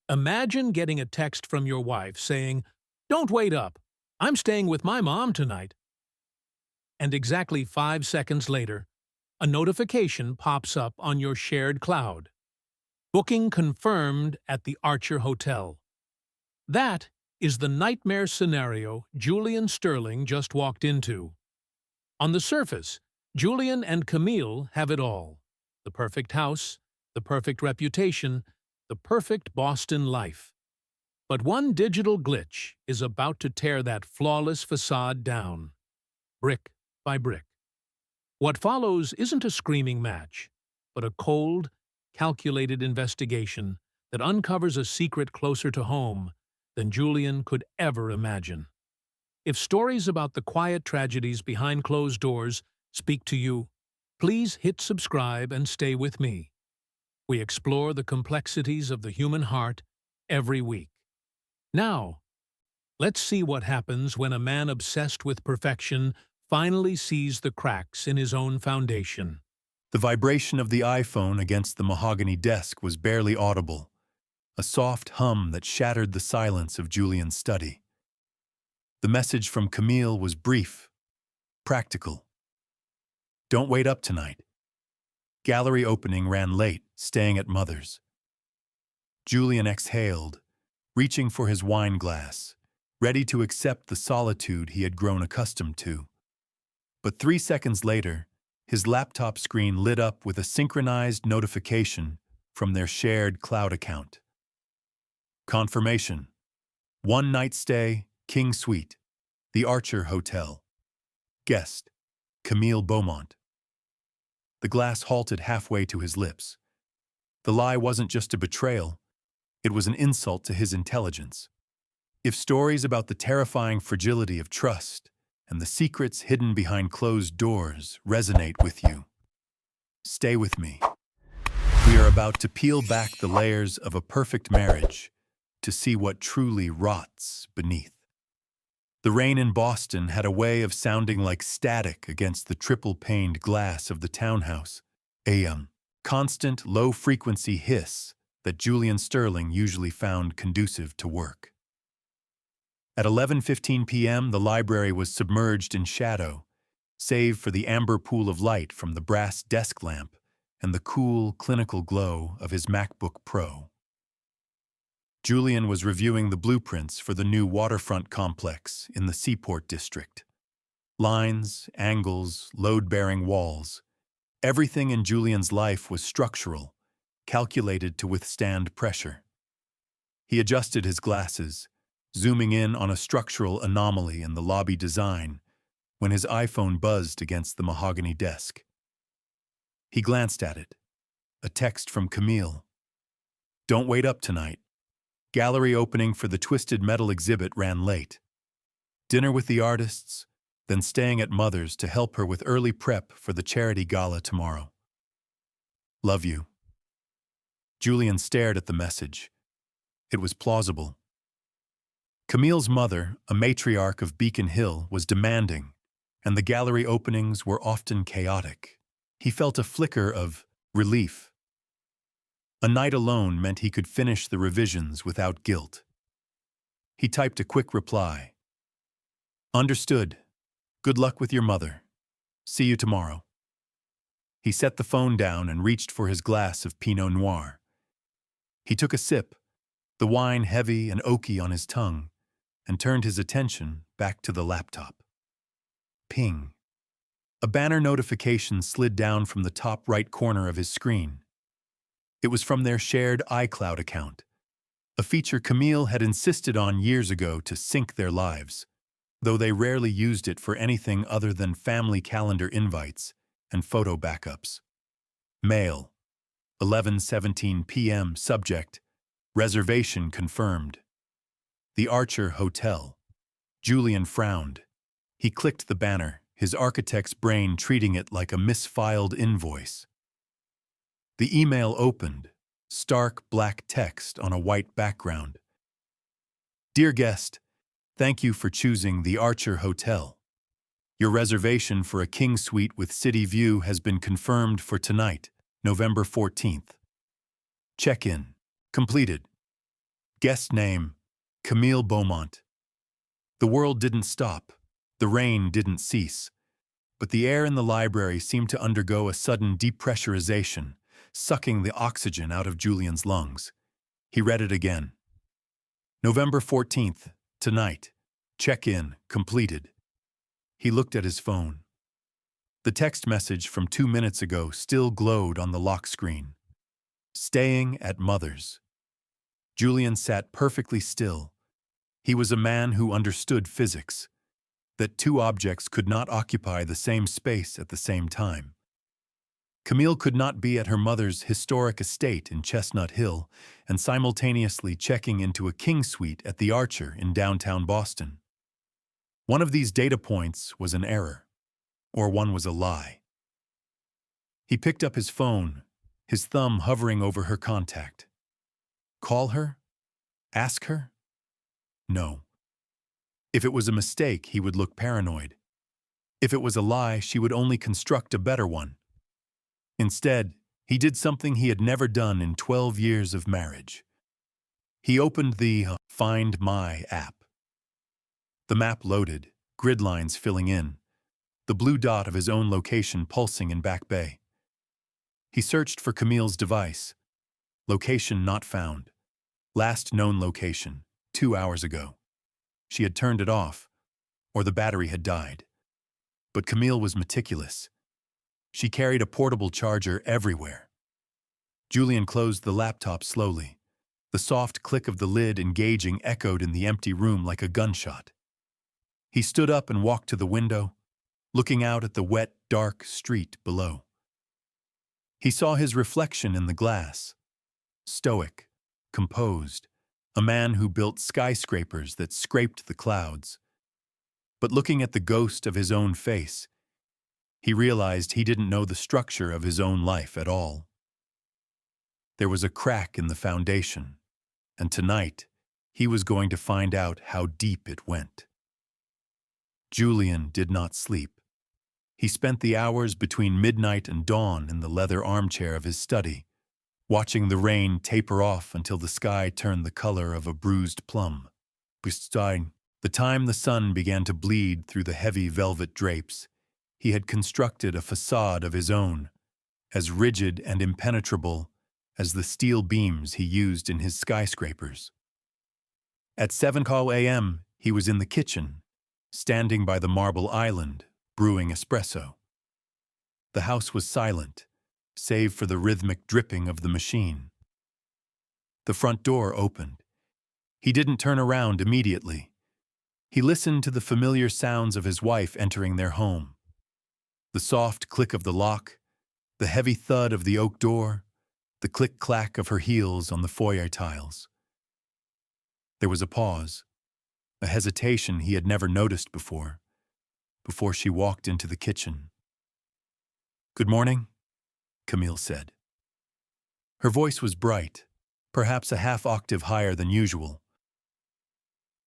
Imagine getting a text from your wife saying, "Don't wait up. I'm staying with my mom tonight." And exactly 5 seconds later, a notification pops up on your shared cloud. Booking confirmed at the Archer Hotel. That is the nightmare scenario Julian Sterling just walked into. On the surface, Julian and Camille have it all: the perfect house, the perfect reputation, the perfect Boston life. But one digital glitch is about to tear that flawless facade down, brick by brick. What follows isn't a screaming match, but a cold, calculated investigation that uncovers a secret closer to home than Julian could ever imagine. If stories about the quiet tragedies behind closed doors speak to you, please hit subscribe and stay with me. We explore the complexities of the human heart every week. Now, let's see what happens when a man obsessed with perfection finally sees the cracks in his own foundation. The vibration of the iPhone against the mahogany desk was barely audible, a soft hum that shattered the silence of Julian's study. The message from Camille was brief, practical. "Don't wait up tonight. Gallery opening ran late, staying at Mother's." Julian exhaled, reaching for his wine glass, ready to accept the solitude he had grown accustomed to. But 3 seconds later, his laptop screen lit up with a synchronized notification from their shared cloud account. Confirmation. One-night stay, King Suite, the Archer Hotel. Guest, Camille Beaumont. The glass halted halfway to his lips. The lie wasn't just a betrayal, it was an insult to his intelligence. If stories about the terrifying fragility of trust and the secrets hidden behind closed doors resonate with you, stay with me. We are about to peel back the layers of a perfect marriage to see what truly rots beneath. The rain in Boston had a way of sounding like static against the triple-paned glass of the townhouse, a constant, low-frequency hiss that Julian Sterling usually found conducive to work. At 11:15 p.m., the library was submerged in shadow, save for the amber pool of light from the brass desk lamp and the cool, clinical glow of his MacBook Pro. Julian was reviewing the blueprints for the new waterfront complex in the Seaport District. Lines, angles, load-bearing walls. Everything in Julian's life was structural, calculated to withstand pressure. He adjusted his glasses, zooming in on a structural anomaly in the lobby design, when his iPhone buzzed against the mahogany desk. He glanced at it. A text from Camille. "Don't wait up tonight. Gallery opening for the Twisted Metal exhibit ran late. Dinner with the artists, then staying at Mother's to help her with early prep for the charity gala tomorrow. Love you." Julian stared at the message. It was plausible. Camille's mother, a matriarch of Beacon Hill, was demanding, and the gallery openings were often chaotic. He felt a flicker of relief. A night alone meant he could finish the revisions without guilt. He typed a quick reply. "Understood. Good luck with your mother. See you tomorrow." He set the phone down and reached for his glass of Pinot Noir. He took a sip, the wine heavy and oaky on his tongue, and turned his attention back to the laptop. Ping. A banner notification slid down from the top right corner of his screen. It was from their shared iCloud account, a feature Camille had insisted on years ago to sync their lives, though they rarely used it for anything other than family calendar invites and photo backups. Mail. 11:17 p.m. Subject. Reservation confirmed. The Archer Hotel. Julian frowned. He clicked the banner, his architect's brain treating it like a misfiled invoice. The email opened, stark black text on a white background. "Dear guest, thank you for choosing the Archer Hotel. Your reservation for a king suite with city view has been confirmed for tonight, November 14th. Check-in completed. Guest name, Camille Beaumont. The world didn't stop. The rain didn't cease. But the air in the library seemed to undergo a sudden depressurization, sucking the oxygen out of Julian's lungs. He read it again. November 14th, tonight. Check-in, completed. He looked at his phone. The text message from 2 minutes ago still glowed on the lock screen. Staying at Mother's. Julian sat perfectly still. He was a man who understood physics, that two objects could not occupy the same space at the same time. Camille could not be at her mother's historic estate in Chestnut Hill and simultaneously checking into a king suite at the Archer in downtown Boston. One of these data points was an error, or one was a lie. He picked up his phone, his thumb hovering over her contact. Call her? Ask her? No. If it was a mistake, he would look paranoid. If it was a lie, she would only construct a better one. Instead, he did something he had never done in 12 years of marriage. He opened the Find My app. The map loaded, grid lines filling in, the blue dot of his own location pulsing in Back Bay. He searched for Camille's device. Location not found. Last known location, 2 hours ago. She had turned it off, or the battery had died. But Camille was meticulous. She carried a portable charger everywhere. Julian closed the laptop slowly. The soft click of the lid engaging echoed in the empty room like a gunshot. He stood up and walked to the window, looking out at the wet, dark street below. He saw his reflection in the glass. Stoic, composed, a man who built skyscrapers that scraped the clouds. But looking at the ghost of his own face, he realized he didn't know the structure of his own life at all. There was a crack in the foundation, and tonight he was going to find out how deep it went. Julian did not sleep. He spent the hours between midnight and dawn in the leather armchair of his study, watching the rain taper off until the sky turned the color of a bruised plum. By the time the sun began to bleed through the heavy velvet drapes, he had constructed a facade of his own, as rigid and impenetrable as the steel beams he used in his skyscrapers. At 7 a.m., he was in the kitchen, standing by the marble island, brewing espresso. The house was silent, save for the rhythmic dripping of the machine. The front door opened. He didn't turn around immediately. He listened to the familiar sounds of his wife entering their home. The soft click of the lock, the heavy thud of the oak door, the click-clack of her heels on the foyer tiles. There was a pause, a hesitation he had never noticed before she walked into the kitchen. "Good morning," Camille said. Her voice was bright, perhaps a half-octave higher than usual.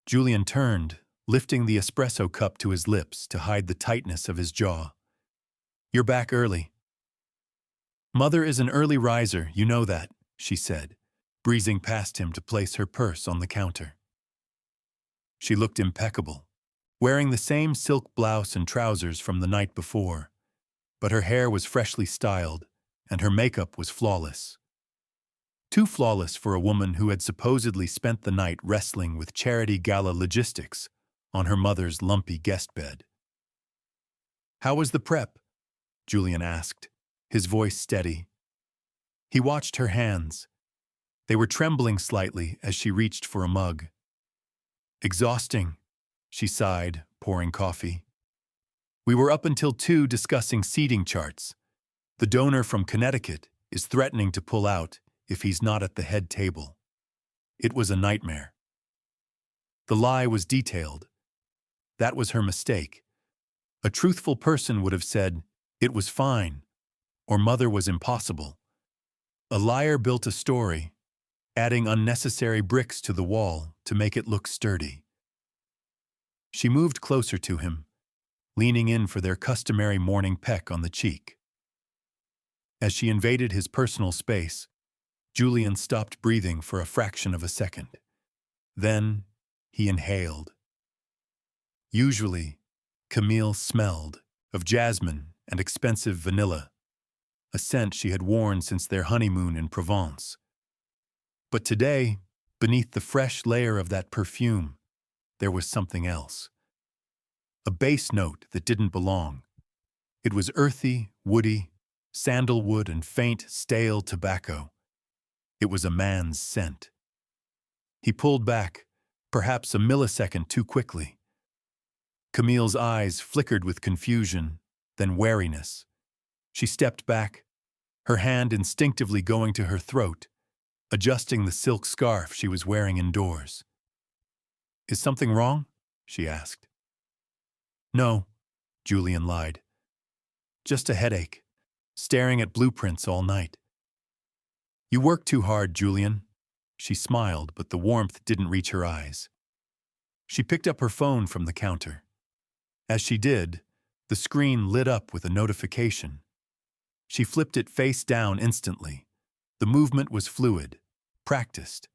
Julian turned, lifting the espresso cup to his lips to hide the tightness of his jaw. "You're back early." "Mother is an early riser, you know that," she said, breezing past him to place her purse on the counter. She looked impeccable, wearing the same silk blouse and trousers from the night before, but her hair was freshly styled, and her makeup was flawless. Too flawless for a woman who had supposedly spent the night wrestling with charity gala logistics on her mother's lumpy guest bed. "How was the prep?" Julian asked, his voice steady. He watched her hands. They were trembling slightly as she reached for a mug. "Exhausting," she sighed, pouring coffee. "We were up until 2 discussing seating charts. The donor from Connecticut is threatening to pull out if he's not at the head table. It was a nightmare." The lie was detailed. That was her mistake. A truthful person would have said, "It was fine," or "Mother was impossible." A liar built a story, adding unnecessary bricks to the wall to make it look sturdy. She moved closer to him, leaning in for their customary morning peck on the cheek. As she invaded his personal space, Julian stopped breathing for a fraction of a second. Then he inhaled. Usually, Camille smelled of jasmine and expensive vanilla, a scent she had worn since their honeymoon in Provence. But today, beneath the fresh layer of that perfume, there was something else. A bass note that didn't belong. It was earthy, woody, sandalwood and faint, stale tobacco. It was a man's scent. He pulled back, perhaps a millisecond too quickly. Camille's eyes flickered with confusion, then wariness. She stepped back, her hand instinctively going to her throat, adjusting the silk scarf she was wearing indoors. "Is something wrong?" she asked. "No," Julian lied. "Just a headache, staring at blueprints all night." "You work too hard, Julian." She smiled, but the warmth didn't reach her eyes. She picked up her phone from the counter. As she did, the screen lit up with a notification. She flipped it face down instantly. The movement was fluid, practiced.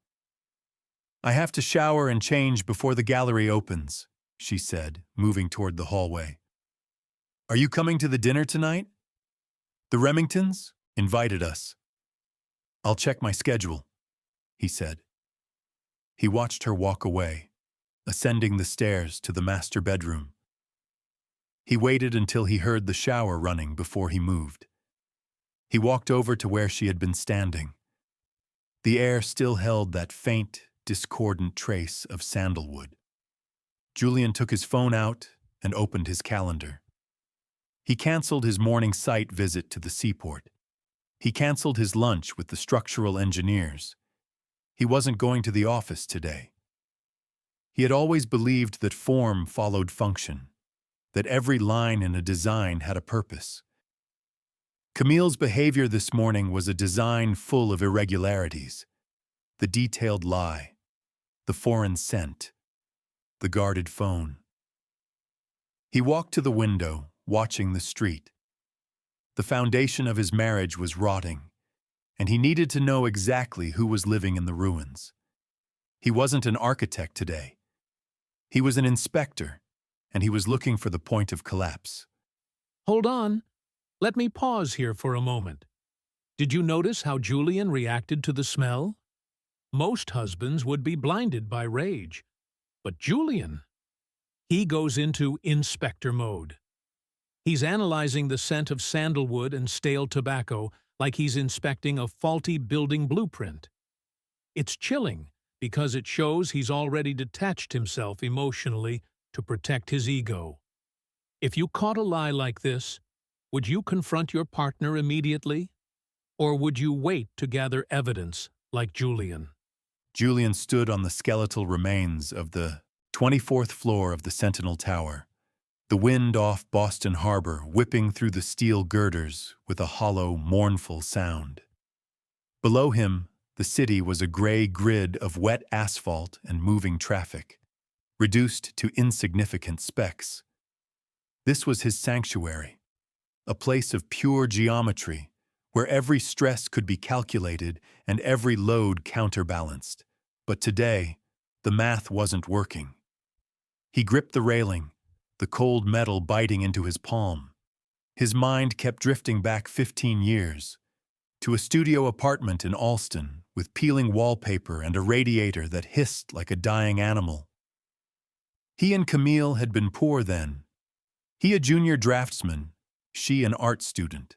"I have to shower and change before the gallery opens," she said, moving toward the hallway. "Are you coming to the dinner tonight?" "The Remingtons invited us." "I'll check my schedule," he said. He watched her walk away, ascending the stairs to the master bedroom. He waited until he heard the shower running before he moved. He walked over to where she had been standing. The air still held that faint, discordant trace of sandalwood. Julian took his phone out and opened his calendar. He canceled his morning site visit to the seaport. He canceled his lunch with the structural engineers. He wasn't going to the office today. He had always believed that form followed function, that every line in a design had a purpose. Camille's behavior this morning was a design full of irregularities. The detailed lie, the foreign scent, the guarded phone. He walked to the window, watching the street. The foundation of his marriage was rotting, and he needed to know exactly who was living in the ruins. He wasn't an architect today. He was an inspector, and he was looking for the point of collapse. Hold on. Let me pause here for a moment. Did you notice how Julian reacted to the smell? Most husbands would be blinded by rage. But Julian, he goes into inspector mode. He's analyzing the scent of sandalwood and stale tobacco like he's inspecting a faulty building blueprint. It's chilling because it shows he's already detached himself emotionally to protect his ego. If you caught a lie like this, would you confront your partner immediately? Or would you wait to gather evidence like Julian? Julian stood on the skeletal remains of the 24th floor of the Sentinel Tower, the wind off Boston Harbor whipping through the steel girders with a hollow, mournful sound. Below him, the city was a gray grid of wet asphalt and moving traffic, reduced to insignificant specks. This was his sanctuary, a place of pure geometry, where every stress could be calculated and every load counterbalanced. But today, the math wasn't working. He gripped the railing, the cold metal biting into his palm. His mind kept drifting back 15 years, to a studio apartment in Alston with peeling wallpaper and a radiator that hissed like a dying animal. He and Camille had been poor then. He a junior draftsman, she an art student.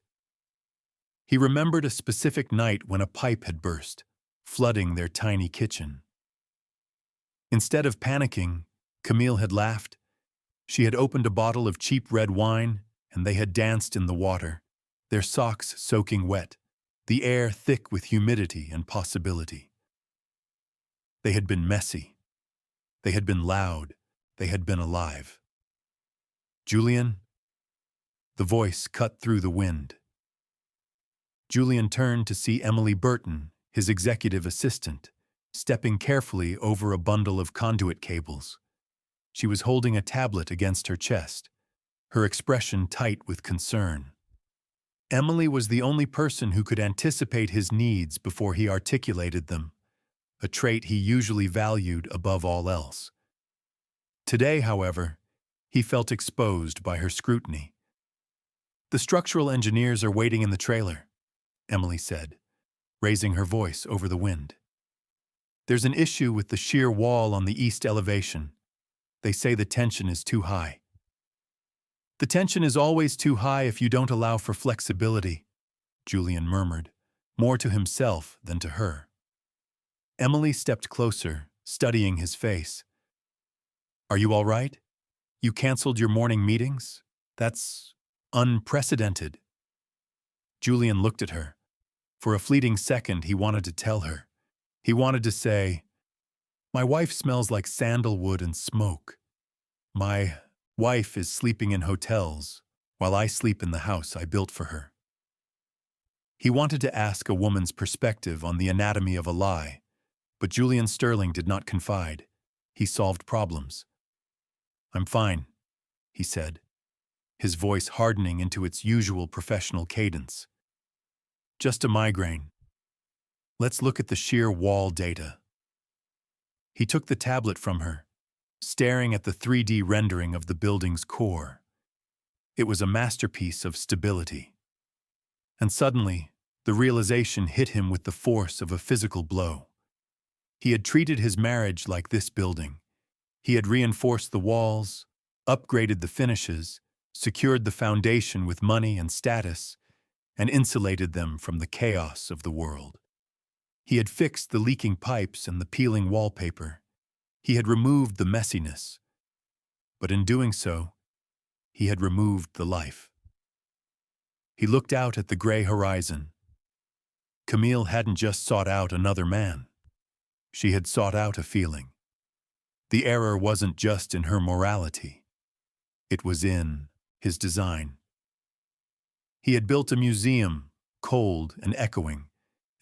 He remembered a specific night when a pipe had burst, flooding their tiny kitchen. Instead of panicking, Camille had laughed. She had opened a bottle of cheap red wine, and they had danced in the water, their socks soaking wet, the air thick with humidity and possibility. They had been messy. They had been loud. They had been alive. "Julian?" The voice cut through the wind. Julian turned to see Emily Burton, his executive assistant, stepping carefully over a bundle of conduit cables. She was holding a tablet against her chest, her expression tight with concern. Emily was the only person who could anticipate his needs before he articulated them, a trait he usually valued above all else. Today, however, he felt exposed by her scrutiny. "The structural engineers are waiting in the trailer," Emily said, raising her voice over the wind. "There's an issue with the shear wall on the east elevation. They say the tension is too high." "The tension is always too high if you don't allow for flexibility," Julian murmured, more to himself than to her. Emily stepped closer, studying his face. "Are you all right? You canceled your morning meetings? That's unprecedented." Julian looked at her. For a fleeting second, he wanted to tell her. He wanted to say, "My wife smells like sandalwood and smoke. My wife is sleeping in hotels while I sleep in the house I built for her." He wanted to ask a woman's perspective on the anatomy of a lie, but Julian Sterling did not confide. He solved problems. "I'm fine," he said, his voice hardening into its usual professional cadence. "Just a migraine. Let's look at the shear wall data." He took the tablet from her, staring at the 3D rendering of the building's core. It was a masterpiece of stability. And suddenly, the realization hit him with the force of a physical blow. He had treated his marriage like this building. He had reinforced the walls, upgraded the finishes, secured the foundation with money and status, and insulated them from the chaos of the world. He had fixed the leaking pipes and the peeling wallpaper. He had removed the messiness. But in doing so, he had removed the life. He looked out at the gray horizon. Camille hadn't just sought out another man. She had sought out a feeling. The error wasn't just in her morality. It was in his design. He had built a museum, cold and echoing,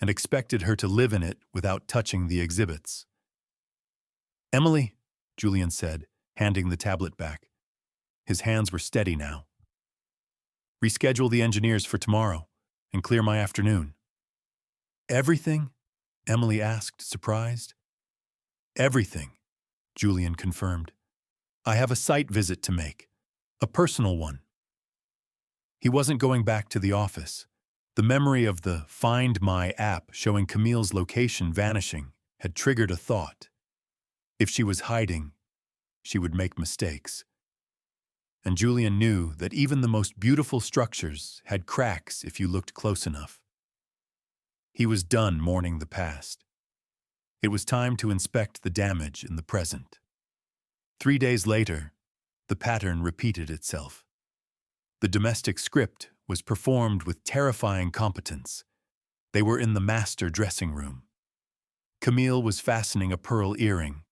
and expected her to live in it without touching the exhibits. "Emily," Julian said, handing the tablet back. His hands were steady now. "Reschedule the engineers for tomorrow and clear my afternoon." "Everything?" Emily asked, surprised. "Everything," Julian confirmed. "I have a site visit to make, a personal one." He wasn't going back to the office. The memory of the Find My app showing Camille's location vanishing had triggered a thought. If she was hiding, she would make mistakes. And Julian knew that even the most beautiful structures had cracks if you looked close enough. He was done mourning the past. It was time to inspect the damage in the present. 3 days later, the pattern repeated itself. The domestic script was performed with terrifying competence. They were in the master dressing room. Camille was fastening a pearl earring.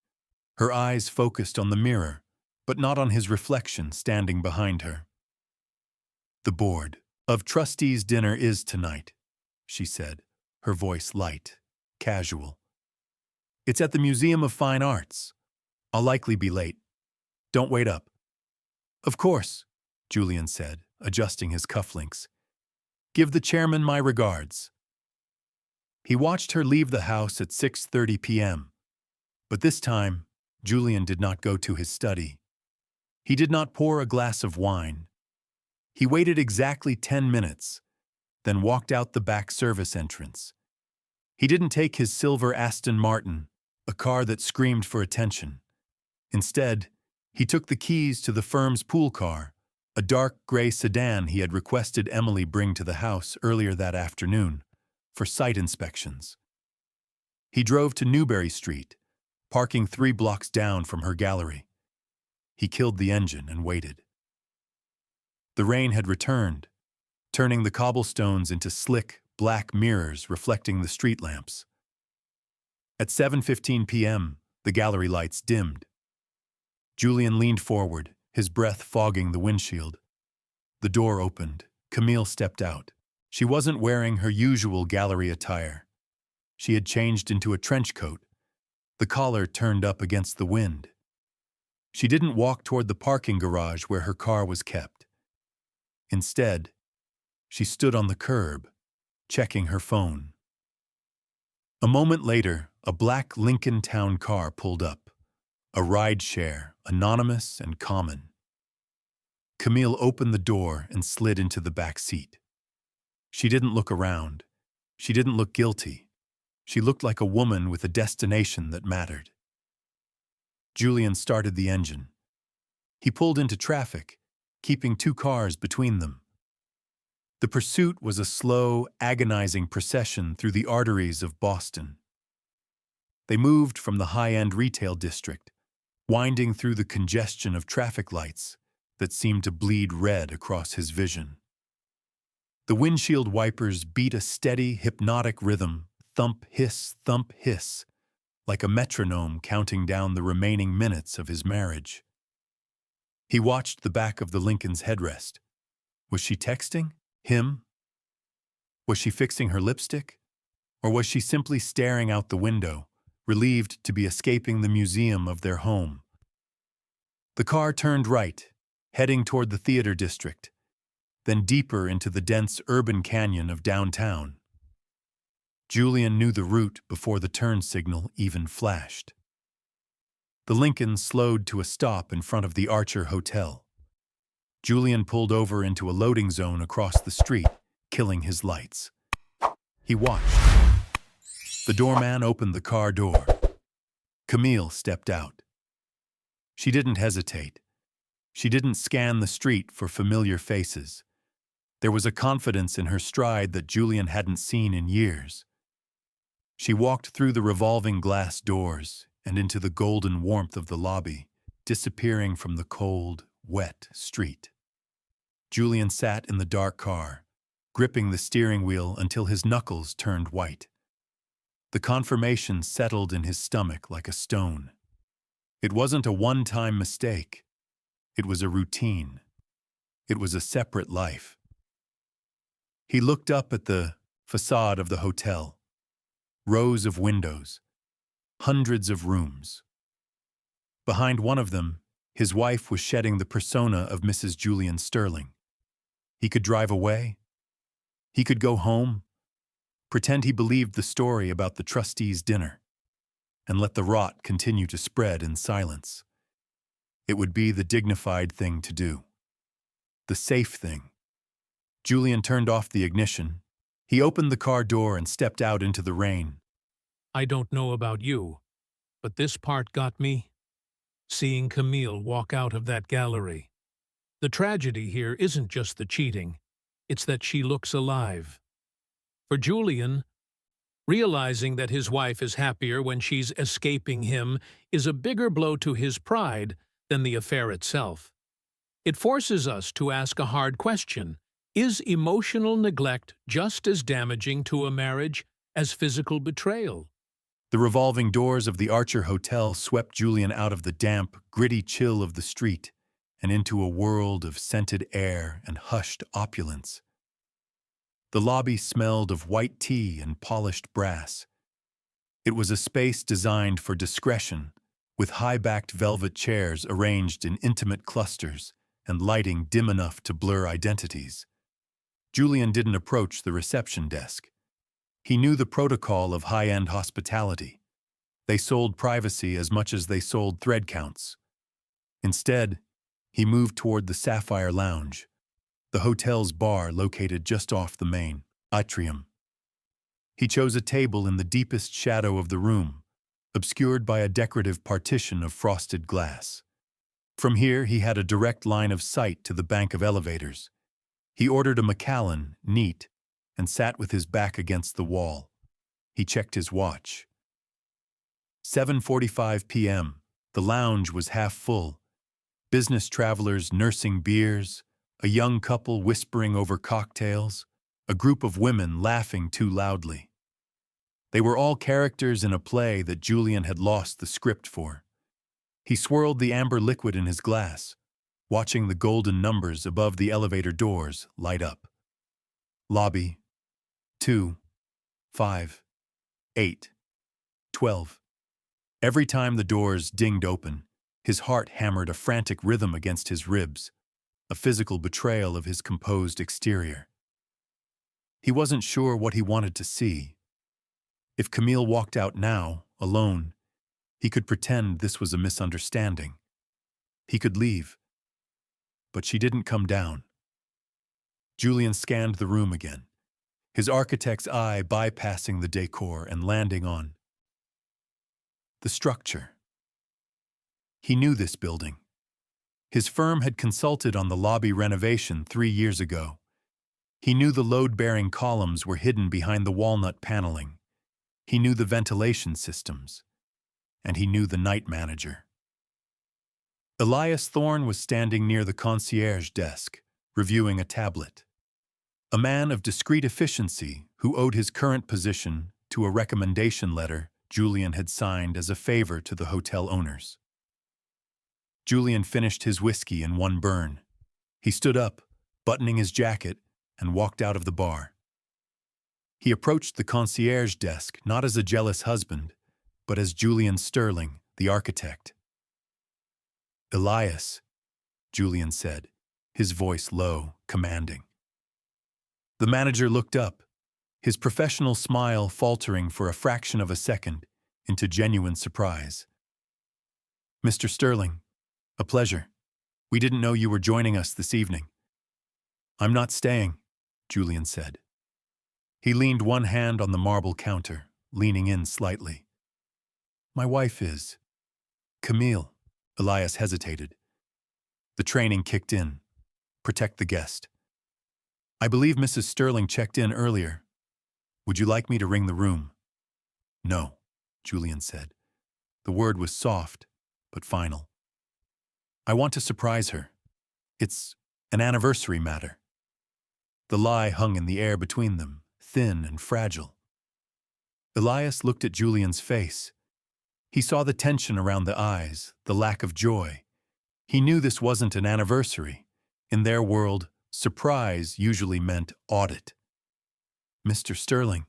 Her eyes focused on the mirror, but not on his reflection standing behind her. "The board of trustees' dinner is tonight," she said, her voice light, casual. "It's at the Museum of Fine Arts. I'll likely be late. Don't wait up." "Of course," Julian said, adjusting his cufflinks. "Give the chairman my regards." He watched her leave the house at 6:30 p.m., but this time, Julian did not go to his study. He did not pour a glass of wine. He waited exactly 10 minutes, then walked out the back service entrance. He didn't take his silver Aston Martin, a car that screamed for attention. Instead, he took the keys to the firm's pool car, a dark gray sedan he had requested Emily bring to the house earlier that afternoon, for site inspections. He drove to Newbury Street, parking 3 blocks down from her gallery. He killed the engine and waited. The rain had returned, turning the cobblestones into slick, black mirrors reflecting the street lamps. At 7:15 p.m., the gallery lights dimmed. Julian leaned forward, his breath fogging the windshield. The door opened. Camille stepped out. She wasn't wearing her usual gallery attire. She had changed into a trench coat, the collar turned up against the wind. She didn't walk toward the parking garage where her car was kept. Instead, she stood on the curb, checking her phone. A moment later, A black Lincoln Town car pulled up, a ride-share, anonymous and common. Camille opened the door and slid into the back seat. She didn't look around. She didn't look guilty. She looked like a woman with a destination that mattered. Julian started the engine. He pulled into traffic, keeping two cars between them. The pursuit was a slow, agonizing procession through the arteries of Boston. They moved from the high-end retail district, winding through the congestion of traffic lights that seemed to bleed red across his vision. The windshield wipers beat a steady, hypnotic rhythm, thump, hiss, like a metronome counting down the remaining minutes of his marriage. He watched the back of the Lincoln's headrest. Was she texting him? Was she fixing her lipstick? Or was she simply staring out the window, relieved to be escaping the museum of their home? The car turned right, heading toward the theater district, then deeper into the dense urban canyon of downtown. Julian knew the route before the turn signal even flashed. The Lincoln slowed to a stop in front of the Archer Hotel. Julian pulled over into a loading zone across the street, killing his lights. He watched. The doorman opened the car door. Camille stepped out. She didn't hesitate. She didn't scan the street for familiar faces. There was a confidence in her stride that Julian hadn't seen in years. She walked through the revolving glass doors and into the golden warmth of the lobby, disappearing from the cold, wet street. Julian sat in the dark car, gripping the steering wheel until his knuckles turned white. The confirmation settled in his stomach like a stone. It wasn't a one-time mistake. It was a routine. It was a separate life. He looked up at the facade of the hotel. Rows of windows. Hundreds of rooms. Behind one of them, his wife was shedding the persona of Mrs. Julian Sterling. He could drive away. He could go home, pretend he believed the story about the trustees' dinner, and let the rot continue to spread in silence. It would be the dignified thing to do. The safe thing. Julian turned off the ignition. He opened the car door and stepped out into the rain. I don't know about you, but this part got me. Seeing Camille walk out of that gallery. The tragedy here isn't just the cheating, it's that she looks alive. For Julian, realizing that his wife is happier when she's escaping him is a bigger blow to his pride than the affair itself. It forces us to ask a hard question. Is emotional neglect just as damaging to a marriage as physical betrayal? The revolving doors of the Archer Hotel swept Julian out of the damp, gritty chill of the street and into a world of scented air and hushed opulence. The lobby smelled of white tea and polished brass. It was a space designed for discretion, with high-backed velvet chairs arranged in intimate clusters and lighting dim enough to blur identities. Julian didn't approach the reception desk. He knew the protocol of high-end hospitality. They sold privacy as much as they sold thread counts. Instead, he moved toward the Sapphire Lounge, the hotel's bar located just off the main atrium. He chose a table in the deepest shadow of the room, obscured by a decorative partition of frosted glass. From here, he had a direct line of sight to the bank of elevators. He ordered a Macallan, neat, and sat with his back against the wall. He checked his watch. 7:45 p.m. The lounge was half full. Business travelers nursing beers, a young couple whispering over cocktails, a group of women laughing too loudly. They were all characters in a play that Julian had lost the script for. He swirled the amber liquid in his glass, watching the golden numbers above the elevator doors light up. Lobby 2, 5, 8, 12. Every time the doors dinged open, his heart hammered a frantic rhythm against his ribs, a physical betrayal of his composed exterior. He wasn't sure what he wanted to see. If Camille walked out now, alone, he could pretend this was a misunderstanding. He could leave. But she didn't come down. Julian scanned the room again, his architect's eye bypassing the decor and landing on the structure. He knew this building. His firm had consulted on the lobby renovation 3 years ago. He knew the load-bearing columns were hidden behind the walnut paneling. He knew the ventilation systems. And he knew the night manager. Elias Thorne was standing near the concierge desk, reviewing a tablet. A man of discreet efficiency who owed his current position to a recommendation letter Julian had signed as a favor to the hotel owners. Julian finished his whiskey in one burn. He stood up, buttoning his jacket, and walked out of the bar. He approached the concierge desk not as a jealous husband, but as Julian Sterling, the architect. "Elias," Julian said, his voice low, commanding. The manager looked up, his professional smile faltering for a fraction of a second into genuine surprise. "Mr. Sterling, a pleasure. We didn't know you were joining us this evening." "I'm not staying," Julian said. He leaned one hand on the marble counter, leaning in slightly. "My wife is." "Camille." Elias hesitated. The training kicked in. Protect the guest. "I believe Mrs. Sterling checked in earlier. Would you like me to ring the room?" "No," Julian said. The word was soft, but final. "I want to surprise her. It's an anniversary matter." The lie hung in the air between them, thin and fragile. Elias looked at Julian's face. He saw the tension around the eyes, the lack of joy. He knew this wasn't an anniversary. In their world, surprise usually meant audit. "Mr. Sterling,"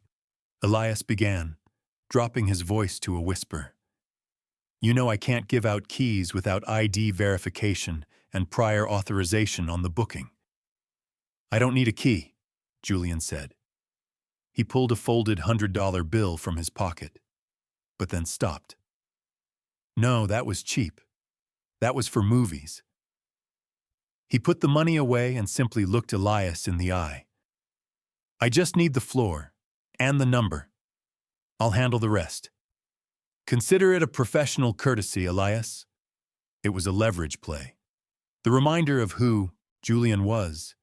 Elias began, dropping his voice to a whisper. "You know I can't give out keys without ID verification and prior authorization on the booking." "I don't need a key," Julian said. He pulled a folded $100 bill from his pocket, but then stopped. "No, that was cheap. That was for movies." He put the money away and simply looked Elias in the eye. "I just need the floor and the number. I'll handle the rest." "Consider it a professional courtesy, Elias." It was a leverage play. The reminder of who Julian was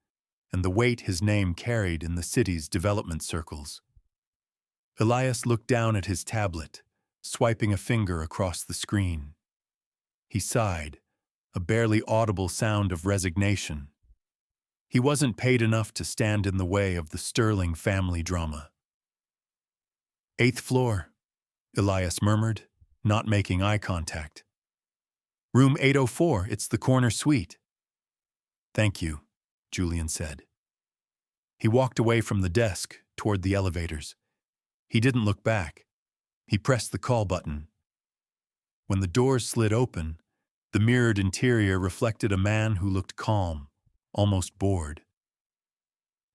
and the weight his name carried in the city's development circles. Elias looked down at his tablet, swiping a finger across the screen. He sighed, a barely audible sound of resignation. He wasn't paid enough to stand in the way of the Sterling family drama. "8th floor," Elias murmured, not making eye contact. "Room 804, it's the corner suite." "Thank you," Julian said. He walked away from the desk toward the elevators. He didn't look back. He pressed the call button. When the doors slid open, the mirrored interior reflected a man who looked calm, almost bored.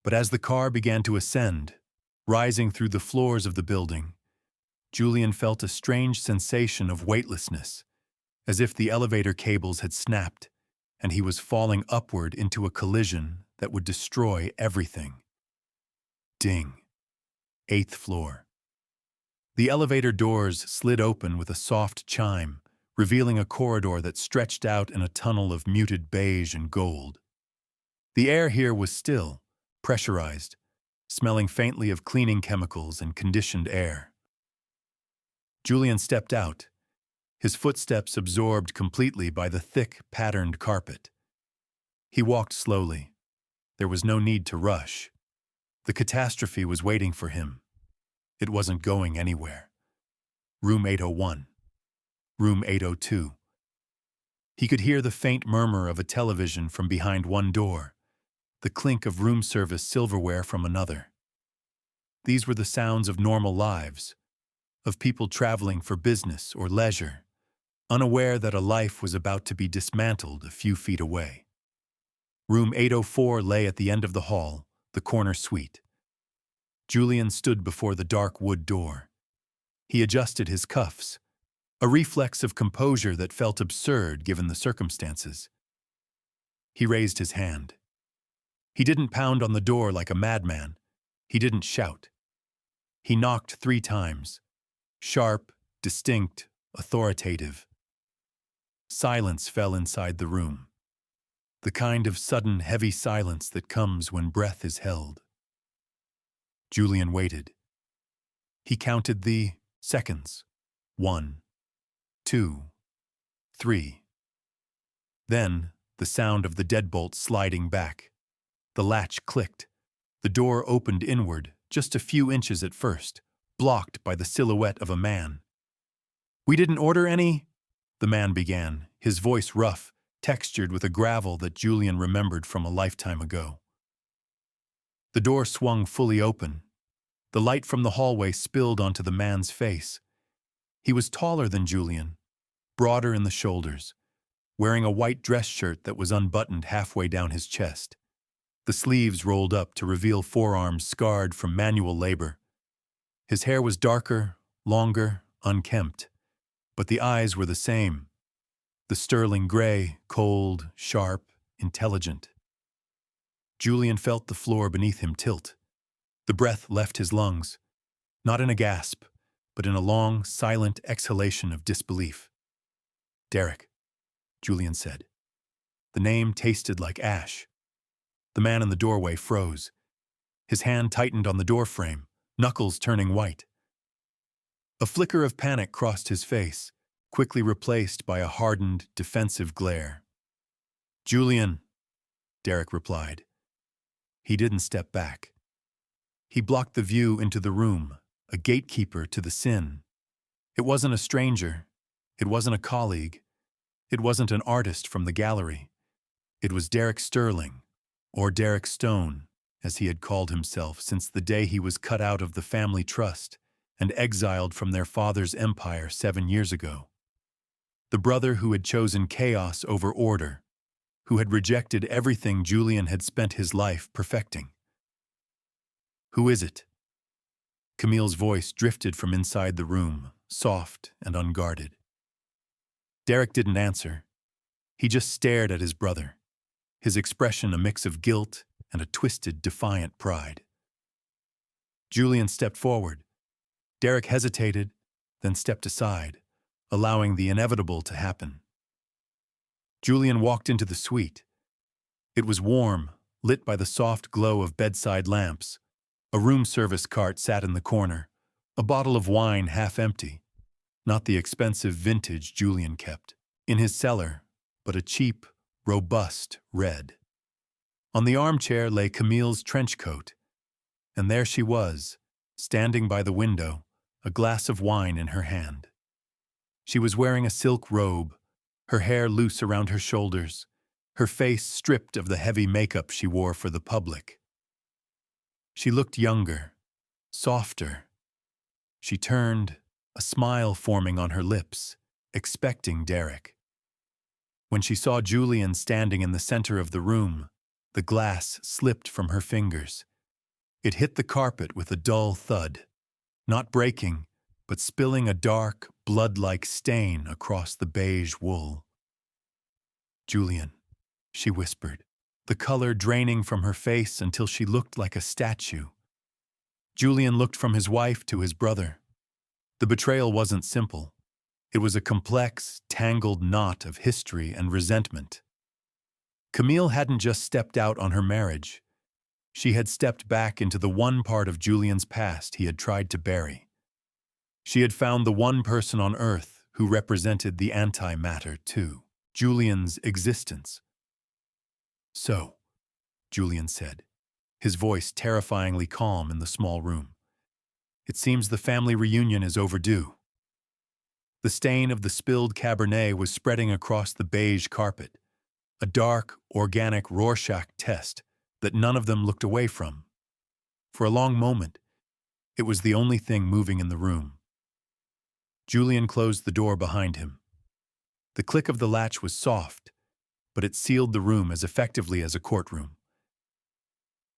But as the car began to ascend, rising through the floors of the building, Julian felt a strange sensation of weightlessness, as if the elevator cables had snapped and he was falling upward into a collision that would destroy everything. Ding. 8th floor. The elevator doors slid open with a soft chime, revealing a corridor that stretched out in a tunnel of muted beige and gold. The air here was still, pressurized, smelling faintly of cleaning chemicals and conditioned air. Julian stepped out, his footsteps absorbed completely by the thick, patterned carpet. He walked slowly. There was no need to rush. The catastrophe was waiting for him. It wasn't going anywhere. Room 801. Room 802. He could hear the faint murmur of a television from behind one door, the clink of room service silverware from another. These were the sounds of normal lives, of people traveling for business or leisure, unaware that a life was about to be dismantled a few feet away. Room 804 lay at the end of the hall, the corner suite. Julian stood before the dark wood door. He adjusted his cuffs, a reflex of composure that felt absurd given the circumstances. He raised his hand. He didn't pound on the door like a madman. He didn't shout. He knocked 3 times. Sharp, distinct, authoritative. Silence fell inside the room. The kind of sudden, heavy silence that comes when breath is held. Julian waited. He counted the seconds. 1, 2, 3. Then, the sound of the deadbolt sliding back. The latch clicked. The door opened inward, just a few inches at first, blocked by the silhouette of a man. "We didn't order any," the man began, his voice rough, textured with a gravel that Julian remembered from a lifetime ago. The door swung fully open. The light from the hallway spilled onto the man's face. He was taller than Julian, broader in the shoulders, wearing a white dress shirt that was unbuttoned halfway down his chest. The sleeves rolled up to reveal forearms scarred from manual labor. His hair was darker, longer, unkempt, but the eyes were the same. The sterling gray, cold, sharp, intelligent. Julian felt the floor beneath him tilt. The breath left his lungs, not in a gasp, but in a long, silent exhalation of disbelief. "Derek," Julian said. The name tasted like ash. The man in the doorway froze. His hand tightened on the doorframe, knuckles turning white. A flicker of panic crossed his face, quickly replaced by a hardened, defensive glare. "Julian," Derek replied. He didn't step back. He blocked the view into the room, a gatekeeper to the sin. It wasn't a stranger. It wasn't a colleague. It wasn't an artist from the gallery. It was Derek Sterling, or Derek Stone, as he had called himself since the day he was cut out of the family trust and exiled from their father's empire 7 years ago. The brother who had chosen chaos over order, who had rejected everything Julian had spent his life perfecting. "Who is it?" Camille's voice drifted from inside the room, soft and unguarded. Derek didn't answer. He just stared at his brother, his expression a mix of guilt and a twisted, defiant pride. Julian stepped forward. Derek hesitated, then stepped aside, allowing the inevitable to happen. Julian walked into the suite. It was warm, lit by the soft glow of bedside lamps. A room service cart sat in the corner, a bottle of wine half empty, not the expensive vintage Julian kept in his cellar, but a cheap, robust red. On the armchair lay Camille's trench coat, and there she was, standing by the window, a glass of wine in her hand. She was wearing a silk robe, her hair loose around her shoulders, her face stripped of the heavy makeup she wore for the public. She looked younger, softer. She turned, a smile forming on her lips, expecting Derek. When she saw Julian standing in the center of the room, the glass slipped from her fingers. It hit the carpet with a dull thud, not breaking, but spilling a dark, blood-like stain across the beige wool. "Julian," she whispered, the color draining from her face until she looked like a statue. Julian looked from his wife to his brother. The betrayal wasn't simple. It was a complex, tangled knot of history and resentment. Camille hadn't just stepped out on her marriage. She had stepped back into the one part of Julian's past he had tried to bury. She had found the one person on earth who represented the antimatter too, Julian's existence. "So," Julian said, his voice terrifyingly calm in the small room. "It seems the family reunion is overdue." The stain of the spilled Cabernet was spreading across the beige carpet, a dark, organic Rorschach test that none of them looked away from. For a long moment, it was the only thing moving in the room. Julian closed the door behind him. The click of the latch was soft, but it sealed the room as effectively as a courtroom.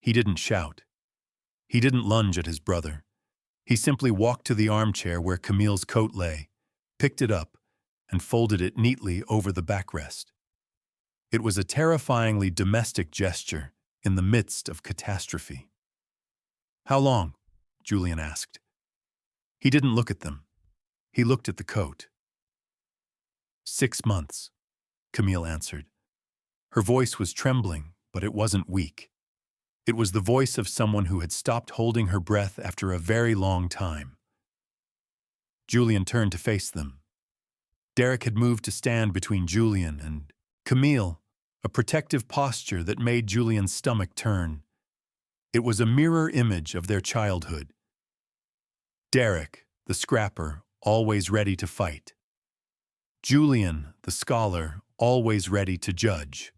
He didn't shout. He didn't lunge at his brother. He simply walked to the armchair where Camille's coat lay, picked it up, and folded it neatly over the backrest. It was a terrifyingly domestic gesture in the midst of catastrophe. "How long?" Julian asked. He didn't look at them. He looked at the coat. 6 months, Camille answered. Her voice was trembling, but it wasn't weak. It was the voice of someone who had stopped holding her breath after a very long time. Julian turned to face them. Derek had moved to stand between Julian and Camille, a protective posture that made Julian's stomach turn. It was a mirror image of their childhood. Derek, the scrapper, always ready to fight. Julian, the scholar, always ready to judge.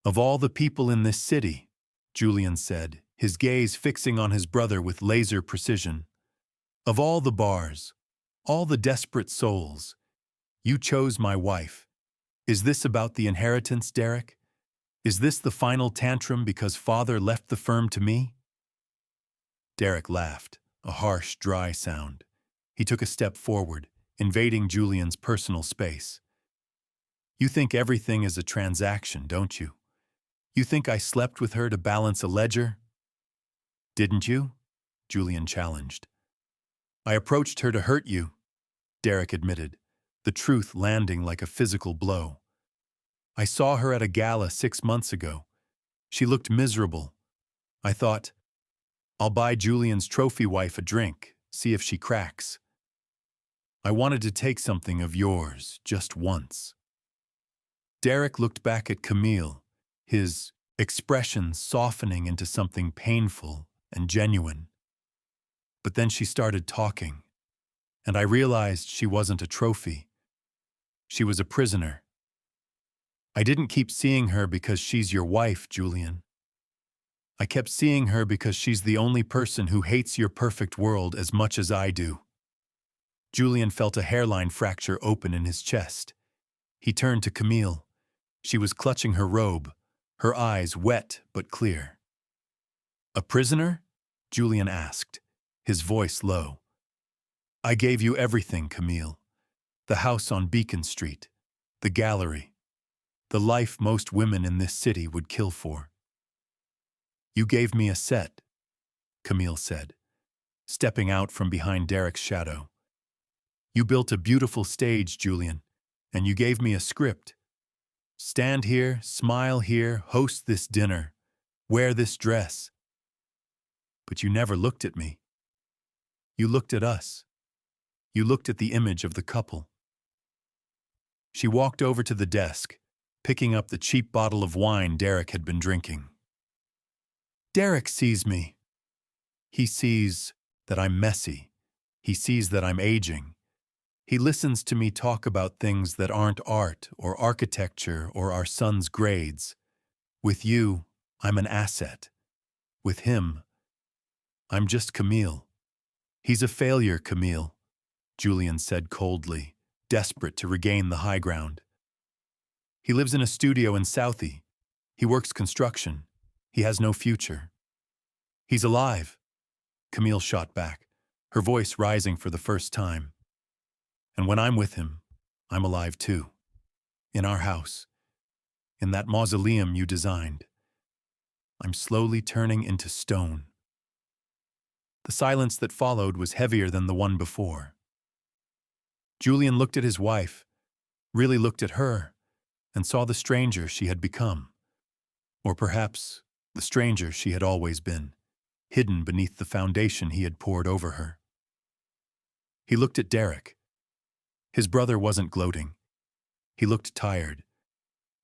"Of all the people in this city," Julian said, his gaze fixing on his brother with laser precision, "of all the bars, all the desperate souls, you chose my wife. Is this about the inheritance, Derek? Is this the final tantrum because father left the firm to me?" Derek laughed, a harsh, dry sound. He took a step forward, invading Julian's personal space. "You think everything is a transaction, don't you? You think I slept with her to balance a ledger?" "Didn't you?" Julian challenged. "I approached her to hurt you," Derek admitted, the truth landing like a physical blow. "I saw her at a gala 6 months ago. She looked miserable. I thought, I'll buy Julian's trophy wife a drink, see if she cracks. I wanted to take something of yours, just once." Derek looked back at Camille, his expression softening into something painful and genuine. But then she started talking, and I realized she wasn't a trophy. She was a prisoner. "I didn't keep seeing her because she's your wife, Julian. I kept seeing her because she's the only person who hates your perfect world as much as I do." Julian felt a hairline fracture open in his chest. He turned to Camille. She was clutching her robe, her eyes wet but clear. "A prisoner?" Julian asked, his voice low. "I gave you everything, Camille. The house on Beacon Street, the gallery, the life most women in this city would kill for." "You gave me a set," Camille said, stepping out from behind Derek's shadow. "You built a beautiful stage, Julian, and you gave me a script. Stand here, smile here, host this dinner, wear this dress. But you never looked at me. You looked at us. You looked at the image of the couple." She walked over to the desk, picking up the cheap bottle of wine Derek had been drinking. "Derek sees me. He sees that I'm messy. He sees that I'm aging. He listens to me talk about things that aren't art or architecture or our son's grades. With you, I'm an asset. With him, I'm just Camille." "He's a failure, Camille," Julian said coldly, desperate to regain the high ground. "He lives in a studio in Southie. He works construction. He has no future." "He's alive," Camille shot back, her voice rising for the first time. "And when I'm with him, I'm alive too. In our house. In that mausoleum you designed. I'm slowly turning into stone." The silence that followed was heavier than the one before. Julian looked at his wife, really looked at her, and saw the stranger she had become. Or perhaps the stranger she had always been, hidden beneath the foundation he had poured over her. He looked at Derek. His brother wasn't gloating. He looked tired.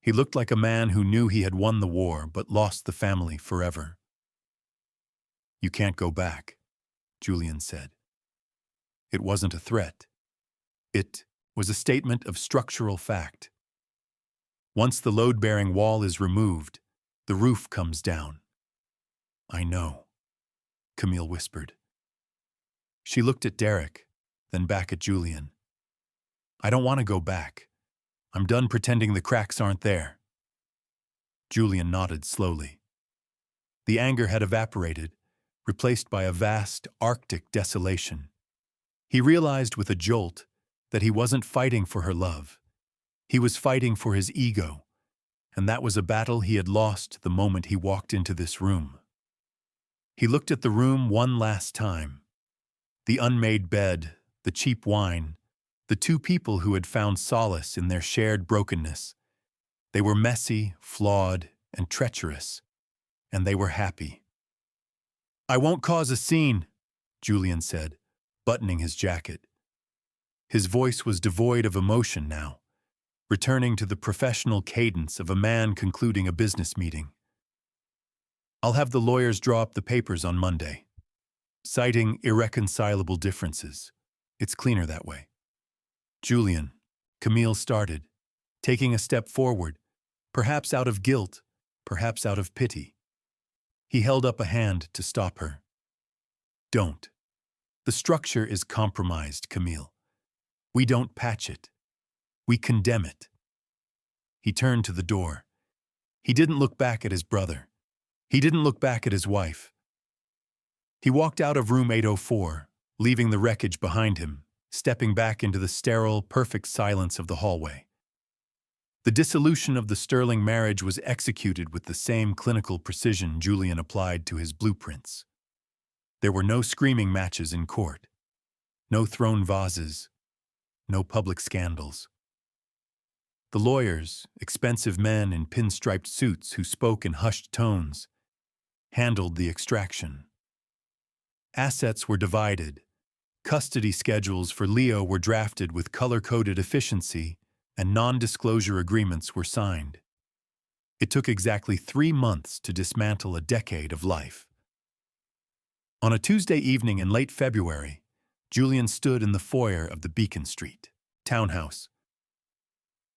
He looked like a man who knew he had won the war but lost the family forever. "You can't go back," Julian said. It wasn't a threat. It was a statement of structural fact. Once the load-bearing wall is removed, the roof comes down. "I know," Camille whispered. She looked at Derek, then back at Julian. "I don't want to go back. I'm done pretending the cracks aren't there." Julian nodded slowly. The anger had evaporated, replaced by a vast Arctic desolation. He realized with a jolt that he wasn't fighting for her love. He was fighting for his ego, and that was a battle he had lost the moment he walked into this room. He looked at the room one last time. The unmade bed, the cheap wine, the two people who had found solace in their shared brokenness. They were messy, flawed, and treacherous, and they were happy. "I won't cause a scene," Julian said, buttoning his jacket. His voice was devoid of emotion now, returning to the professional cadence of a man concluding a business meeting. "I'll have the lawyers draw up the papers on Monday. Citing irreconcilable differences. It's cleaner that way." "Julian," Camille started, taking a step forward, perhaps out of guilt, perhaps out of pity. He held up a hand to stop her. "Don't. The structure is compromised, Camille. We don't patch it. We condemn it." He turned to the door. He didn't look back at his brother. He didn't look back at his wife. He walked out of room 804, leaving the wreckage behind him, stepping back into the sterile, perfect silence of the hallway. The dissolution of the Sterling marriage was executed with the same clinical precision Julian applied to his blueprints. There were no screaming matches in court, no thrown vases, no public scandals. The lawyers, expensive men in pinstriped suits who spoke in hushed tones, handled the extraction. Assets were divided. Custody schedules for Leo were drafted with color-coded efficiency, and non-disclosure agreements were signed. It took exactly 3 months to dismantle a decade of life. On a Tuesday evening in late February, Julian stood in the foyer of the Beacon Street townhouse.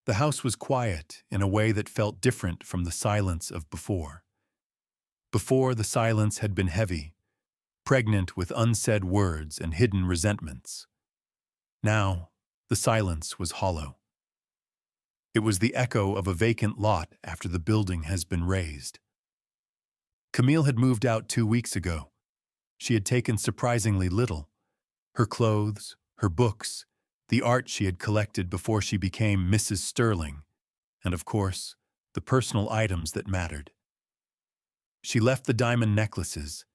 The house was quiet in a way that felt different from the silence of before. Before, the silence had been heavy, pregnant with unsaid words and hidden resentments. Now, the silence was hollow. It was the echo of a vacant lot after the building has been razed. Camille had moved out 2 weeks ago. She had taken surprisingly little. Her clothes, her books, the art she had collected before she became Mrs. Sterling, and of course, the personal items that mattered. She left the diamond necklaces.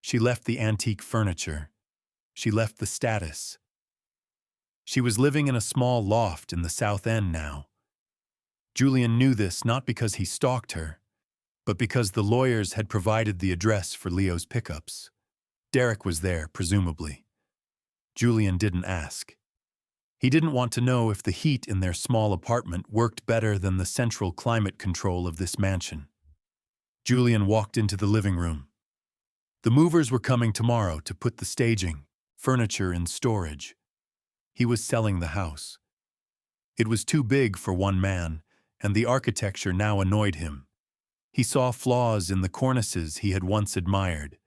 She left the antique furniture. She left the status. She was living in a small loft in the South End now. Julian knew this not because he stalked her, but because the lawyers had provided the address for Leo's pickups. Derek was there, presumably. Julian didn't ask. He didn't want to know if the heat in their small apartment worked better than the central climate control of this mansion. Julian walked into the living room. The movers were coming tomorrow to put the staging, furniture in storage. He was selling the house. It was too big for one man, and the architecture now annoyed him. He saw flaws in the cornices he had once admired.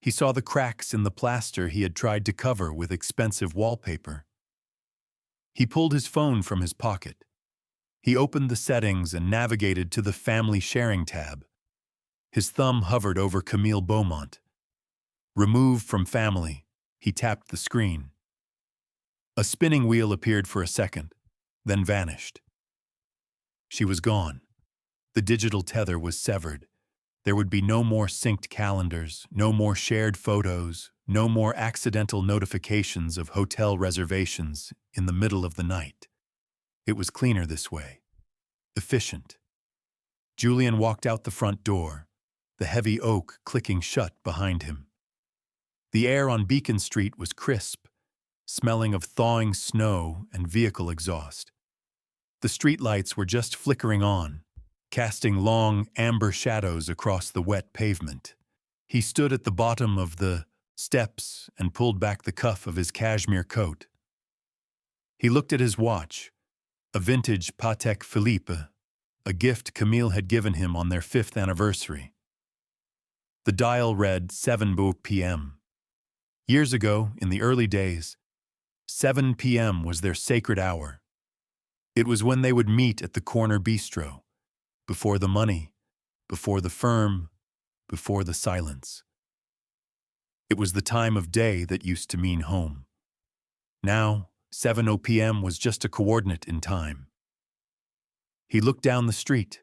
He saw the cracks in the plaster he had tried to cover with expensive wallpaper. He pulled his phone from his pocket. He opened the settings and navigated to the Family Sharing tab. His thumb hovered over Camille Beaumont. Remove from family, he tapped the screen. A spinning wheel appeared for a second, then vanished. She was gone. The digital tether was severed. There would be no more synced calendars, no more shared photos, no more accidental notifications of hotel reservations in the middle of the night. It was cleaner this way. Efficient. Julian walked out the front door, the heavy oak clicking shut behind him. The air on Beacon Street was crisp, smelling of thawing snow and vehicle exhaust. The streetlights were just flickering on, casting long, amber shadows across the wet pavement. He stood at the bottom of the steps and pulled back the cuff of his cashmere coat. He looked at his watch, a vintage Patek Philippe, a gift Camille had given him on their 5th anniversary. The dial read 7 p.m. Years ago, in the early days, 7 p.m. was their sacred hour. It was when they would meet at the corner bistro, before the money, before the firm, before the silence. It was the time of day that used to mean home. Now, 7:00 p.m. was just a coordinate in time. He looked down the street.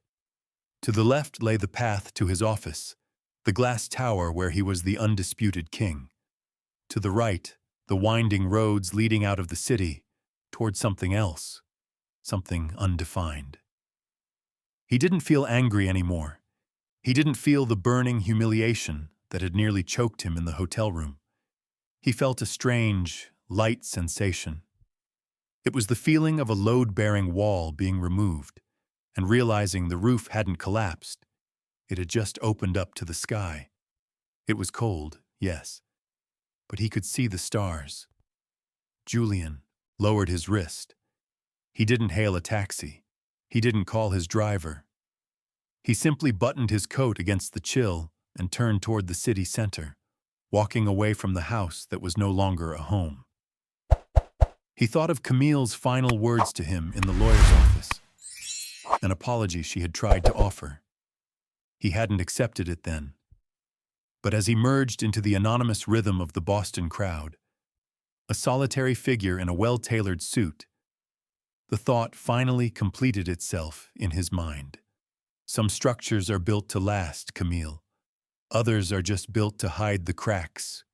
To the left lay the path to his office, the glass tower where he was the undisputed king. To the right, the winding roads leading out of the city toward something else, something undefined. He didn't feel angry anymore. He didn't feel the burning humiliation that had nearly choked him in the hotel room. He felt a strange, light sensation. It was the feeling of a load-bearing wall being removed, and realizing the roof hadn't collapsed. It had just opened up to the sky. It was cold, yes, but he could see the stars. Julian lowered his wrist. He didn't hail a taxi. He didn't call his driver. He simply buttoned his coat against the chill and turned toward the city center, walking away from the house that was no longer a home. He thought of Camille's final words to him in the lawyer's office, an apology she had tried to offer. He hadn't accepted it then. But as he merged into the anonymous rhythm of the Boston crowd, a solitary figure in a well-tailored suit, the thought finally completed itself in his mind. Some structures are built to last, Camille. Others are just built to hide the cracks.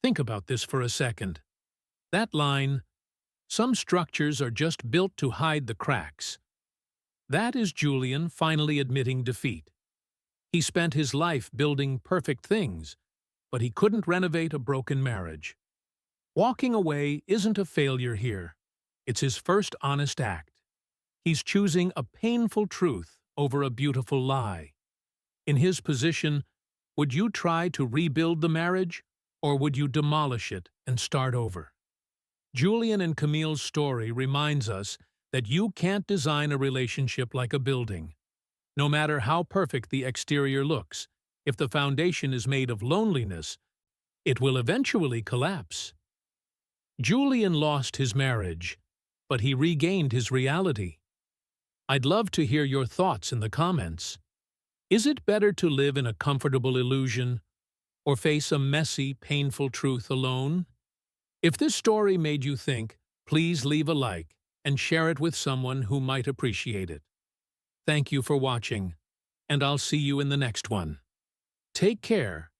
Think about this for a second. That line, "Some structures are just built to hide the cracks." That is Julian finally admitting defeat. He spent his life building perfect things, but he couldn't renovate a broken marriage. Walking away isn't a failure here. It's his first honest act. He's choosing a painful truth over a beautiful lie. In his position, would you try to rebuild the marriage, or would you demolish it and start over? Julian and Camille's story reminds us that you can't design a relationship like a building. No matter how perfect the exterior looks, if the foundation is made of loneliness, it will eventually collapse. Julian lost his marriage, but he regained his reality. I'd love to hear your thoughts in the comments. Is it better to live in a comfortable illusion or face a messy, painful truth alone? If this story made you think, please leave a like and share it with someone who might appreciate it. Thank you for watching, and I'll see you in the next one. Take care